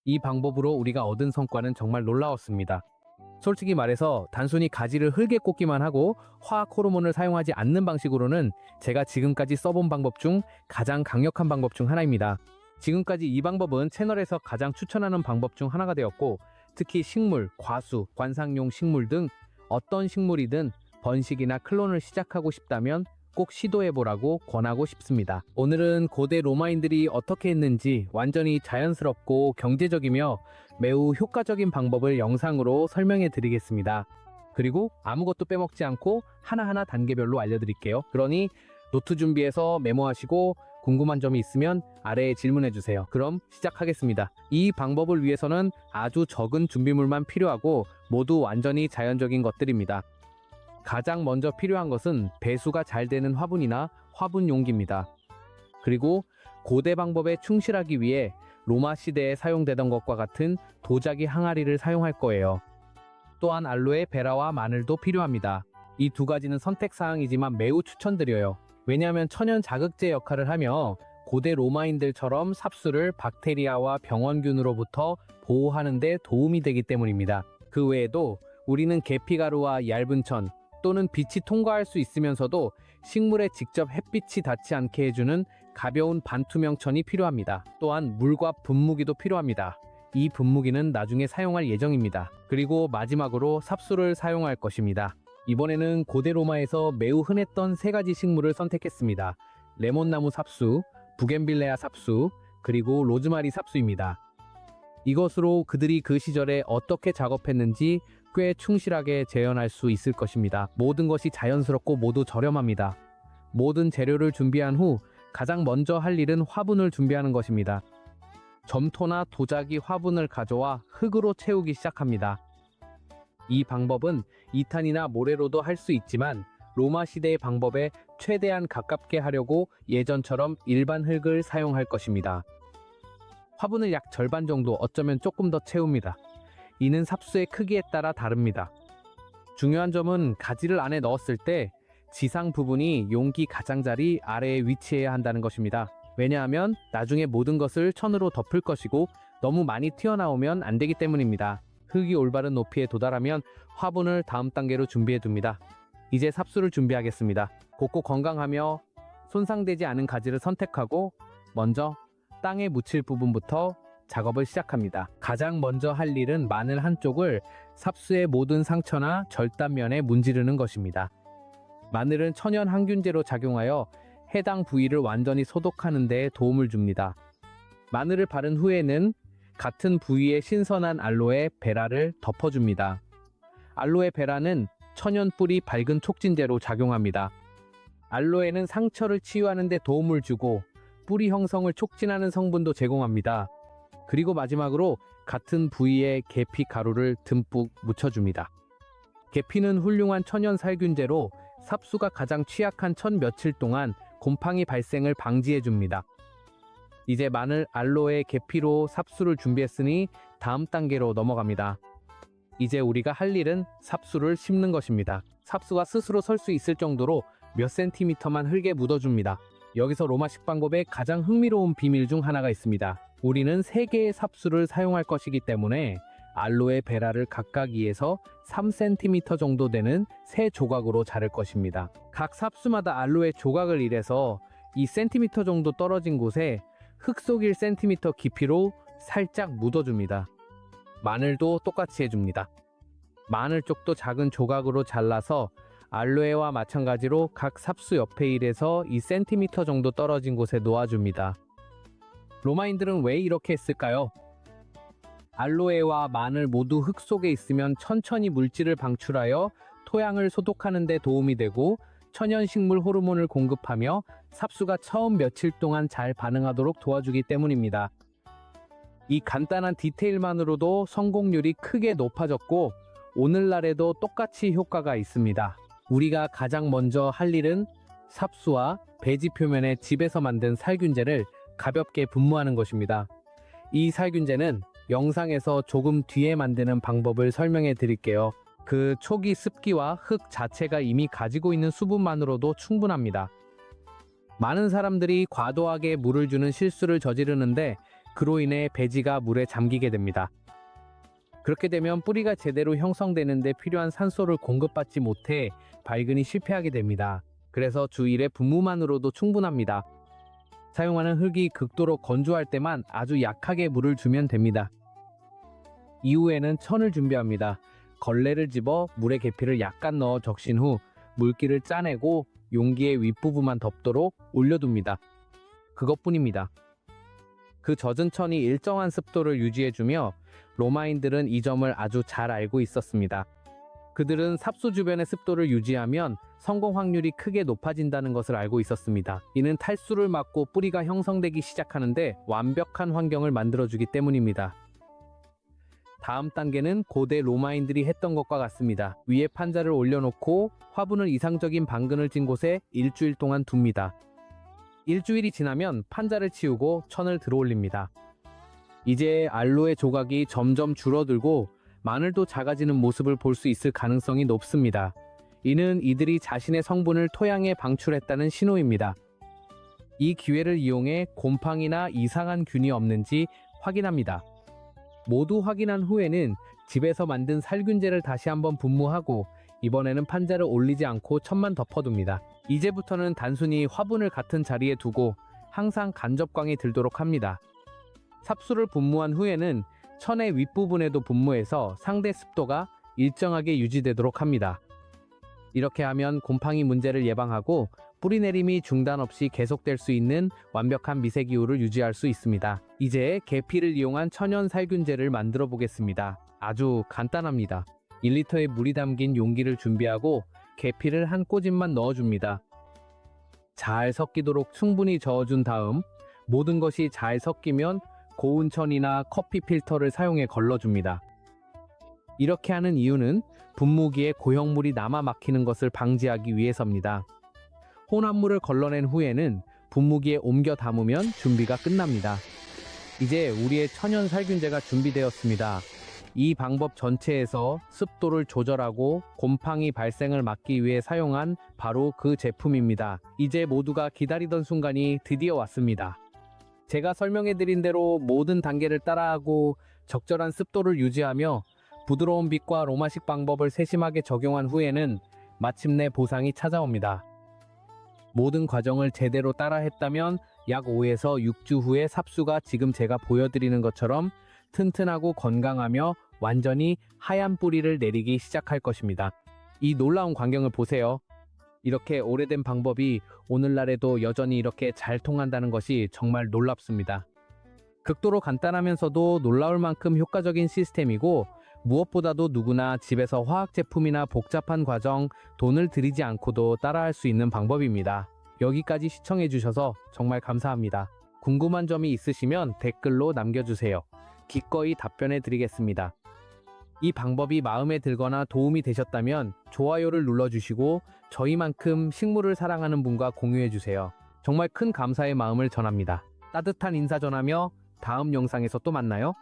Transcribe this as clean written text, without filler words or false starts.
이 방법으로 우리가 얻은 성과는 정말 놀라웠습니다. 솔직히 말해서 단순히 가지를 흙에 꽂기만 하고 화학 호르몬을 사용하지 않는 방식으로는 제가 지금까지 써본 방법 중 가장 강력한 방법 중 하나입니다. 지금까지 이 방법은 채널에서 가장 추천하는 방법 중 하나가 되었고, 특히 식물, 과수, 관상용 식물 등 어떤 식물이든 번식이나 클론을 시작하고 싶다면 꼭 시도해보라고 권하고 싶습니다. 오늘은 고대 로마인들이 어떻게 했는지 완전히 자연스럽고 경제적이며 매우 효과적인 방법을 영상으로 설명해 드리겠습니다. 그리고 아무것도 빼먹지 않고 하나하나 단계별로 알려드릴게요. 그러니 노트 준비해서 메모하시고 궁금한 점이 있으면 아래에 질문해 주세요. 그럼 시작하겠습니다. 이 방법을 위해서는 아주 적은 준비물만 필요하고 모두 완전히 자연적인 것들입니다. 가장 먼저 필요한 것은 배수가 잘 되는 화분이나 화분 용기입니다. 그리고 고대 방법에 충실하기 위해 로마 시대에 사용되던 것과 같은 도자기 항아리를 사용할 거예요. 또한 알로에 베라와 마늘도 필요합니다. 이 두 가지는 선택사항이지만 매우 추천드려요. 왜냐하면 천연 자극제 역할을 하며 고대 로마인들처럼 삽수를 박테리아와 병원균으로부터 보호하는 데 도움이 되기 때문입니다. 그 외에도 우리는 계피가루와 얇은 천 또는 빛이 통과할 수 있으면서도 식물에 직접 햇빛이 닿지 않게 해주는 가벼운 반투명 천이 필요합니다. 또한 물과 분무기도 필요합니다. 이 분무기는 나중에 사용할 예정입니다. 그리고 마지막으로 삽수를 사용할 것입니다. 이번에는 고대 로마에서 매우 흔했던 세 가지 식물을 선택했습니다. 레몬나무 삽수, 부겐빌레아 삽수, 그리고 로즈마리 삽수입니다. 이것으로 그들이 그 시절에 어떻게 작업했는지 꽤 충실하게 재현할 수 있을 것입니다. 모든 것이 자연스럽고 모두 저렴합니다. 모든 재료를 준비한 후 가장 먼저 할 일은 화분을 준비하는 것입니다. 점토나 도자기 화분을 가져와 흙으로 채우기 시작합니다. 이 방법은 2탄이나 모래로도 할 수 있지만 로마 시대의 방법에 최대한 가깝게 하려고 예전처럼 일반 흙을 사용할 것입니다. 화분을 약 절반 정도, 어쩌면 조금 더 채웁니다. 이는 삽수의 크기에 따라 다릅니다. 중요한 점은 가지를 안에 넣었을 때 지상 부분이 용기 가장자리 아래에 위치해야 한다는 것입니다. 왜냐하면 나중에 모든 것을 천으로 덮을 것이고 너무 많이 튀어나오면 안 되기 때문입니다. 흙이 올바른 높이에 도달하면 화분을 다음 단계로 준비해 둡니다. 이제 삽수를 준비하겠습니다. 곱고 건강하며 손상되지 않은 가지를 선택하고 먼저 땅에 묻힐 부분부터 작업을 시작합니다. 가장 먼저 할 일은 마늘 한쪽을 삽수의 모든 상처나 절단면에 문지르는 것입니다. 마늘은 천연 항균제로 작용하여 해당 부위를 완전히 소독하는 데 도움을 줍니다. 마늘을 바른 후에는 같은 부위에 신선한 알로에 베라를 덮어줍니다. 알로에 베라는 천연 뿌리 밝은 촉진제로 작용합니다. 알로에는 상처를 치유하는 데 도움을 주고 뿌리 형성을 촉진하는 성분도 제공합니다. 그리고 마지막으로 같은 부위에 계피 가루를 듬뿍 묻혀줍니다. 계피는 훌륭한 천연 살균제로 삽수가 가장 취약한 천 며칠 동안 곰팡이 발생을 방지해줍니다. 이제 마늘, 알로에, 계피로 삽수를 준비했으니 다음 단계로 넘어갑니다. 이제 우리가 할 일은 삽수를 심는 것입니다. 삽수가 스스로 설 수 있을 정도로 몇 센티미터만 흙에 묻어줍니다. 여기서 로마식 방법의 가장 흥미로운 비밀 중 하나가 있습니다. 우리는 3개의 삽수를 사용할 것이기 때문에 알로에 베라를 각각 2에서 3cm 정도 되는 3조각으로 자를 것입니다. 각 삽수마다 알로에 조각을 일해서 2cm 정도 떨어진 곳에 흙 속 1cm 깊이로 살짝 묻어줍니다. 마늘도 똑같이 해줍니다. 마늘 쪽도 작은 조각으로 잘라서 알로에와 마찬가지로 각 삽수 옆에 1에서 2cm 정도 떨어진 곳에 놓아줍니다. 로마인들은 왜 이렇게 했을까요? 알로에와 마늘 모두 흙 속에 있으면 천천히 물질을 방출하여 토양을 소독하는 데 도움이 되고 천연식물 호르몬을 공급하며 삽수가 처음 며칠 동안 잘 반응하도록 도와주기 때문입니다. 이 간단한 디테일만으로도 성공률이 크게 높아졌고 오늘날에도 똑같이 효과가 있습니다. 우리가 가장 먼저 할 일은 삽수와 배지 표면에 집에서 만든 살균제를 가볍게 분무하는 것입니다. 이 살균제는 영상에서 조금 뒤에 만드는 방법을 설명해 드릴게요. 그 초기 습기와 흙 자체가 이미 가지고 있는 수분만으로도 충분합니다. 많은 사람들이 과도하게 물을 주는 실수를 저지르는데 그로 인해 배지가 물에 잠기게 됩니다. 그렇게 되면 뿌리가 제대로 형성되는데 필요한 산소를 공급받지 못해 발근이 실패하게 됩니다. 그래서 주 1회 분무만으로도 충분합니다. 사용하는 흙이 극도로 건조할 때만 아주 약하게 물을 주면 됩니다. 이후에는 천을 준비합니다. 걸레를 집어 물에 계피를 약간 넣어 적신 후 물기를 짜내고 용기의 윗부분만 덮도록 올려둡니다. 그것뿐입니다. 그 젖은 천이 일정한 습도를 유지해주며 로마인들은 이 점을 아주 잘 알고 있었습니다. 그들은 삽수 주변의 습도를 유지하면 성공 확률이 크게 높아진다는 것을 알고 있었습니다. 이는 탈수를 막고 뿌리가 형성되기 시작하는데 완벽한 환경을 만들어주기 때문입니다. 다음 단계는 고대 로마인들이 했던 것과 같습니다. 위에 판자를 올려놓고 화분을 이상적인 방근을 찐 곳에 일주일 동안 둡니다. 일주일이 지나면 판자를 치우고 천을 들어올립니다. 이제 알로에 조각이 점점 줄어들고 마늘도 작아지는 모습을 볼 수 있을 가능성이 높습니다. 이는 이들이 자신의 성분을 토양에 방출했다는 신호입니다. 이 기회를 이용해 곰팡이나 이상한 균이 없는지 확인합니다. 모두 확인한 후에는 집에서 만든 살균제를 다시 한번 분무하고 이번에는 판자를 올리지 않고 천만 덮어둡니다. 이제부터는 단순히 화분을 같은 자리에 두고 항상 간접광이 들도록 합니다. 삽수를 분무한 후에는 천의 윗부분에도 분무해서 상대 습도가 일정하게 유지되도록 합니다. 이렇게 하면 곰팡이 문제를 예방하고 뿌리내림이 중단 없이 계속될 수 있는 완벽한 미세기후를 유지할 수 있습니다. 이제 계피를 이용한 천연 살균제를 만들어 보겠습니다. 아주 간단합니다. 1리터의 물이 담긴 용기를 준비하고 계피를 한 꼬집만 넣어줍니다. 잘 섞이도록 충분히 저어준 다음 모든 것이 잘 섞이면 고운 천이나 커피 필터를 사용해 걸러줍니다. 이렇게 하는 이유는 분무기에 고형물이 남아 막히는 것을 방지하기 위해서입니다. 혼합물을 걸러낸 후에는 분무기에 옮겨 담으면 준비가 끝납니다. 이제 우리의 천연 살균제가 준비되었습니다. 이 방법 전체에서 습도를 조절하고 곰팡이 발생을 막기 위해 사용한 바로 그 제품입니다. 이제 모두가 기다리던 순간이 드디어 왔습니다. 제가 설명해드린 대로 모든 단계를 따라하고 적절한 습도를 유지하며 부드러운 빛과 로마식 방법을 세심하게 적용한 후에는 마침내 보상이 찾아옵니다. 모든 과정을 제대로 따라했다면 약 5에서 6주 후에 삽수가 지금 제가 보여드리는 것처럼 튼튼하고 건강하며 완전히 하얀 뿌리를 내리기 시작할 것입니다. 이 놀라운 광경을 보세요. 이렇게 오래된 방법이 오늘날에도 여전히 이렇게 잘 통한다는 것이 정말 놀랍습니다. 극도로 간단하면서도 놀라울 만큼 효과적인 시스템이고 무엇보다도 누구나 집에서 화학 제품이나 복잡한 과정, 돈을 들이지 않고도 따라할 수 있는 방법입니다. 여기까지 시청해 주셔서 정말 감사합니다. 궁금한 점이 있으시면 댓글로 남겨주세요. 기꺼이 답변해 드리겠습니다. 이 방법이 마음에 들거나 도움이 되셨다면 좋아요를 눌러주시고 저희만큼 식물을 사랑하는 분과 공유해주세요. 정말 큰 감사의 마음을 전합니다. 따뜻한 인사 전하며 다음 영상에서 또 만나요.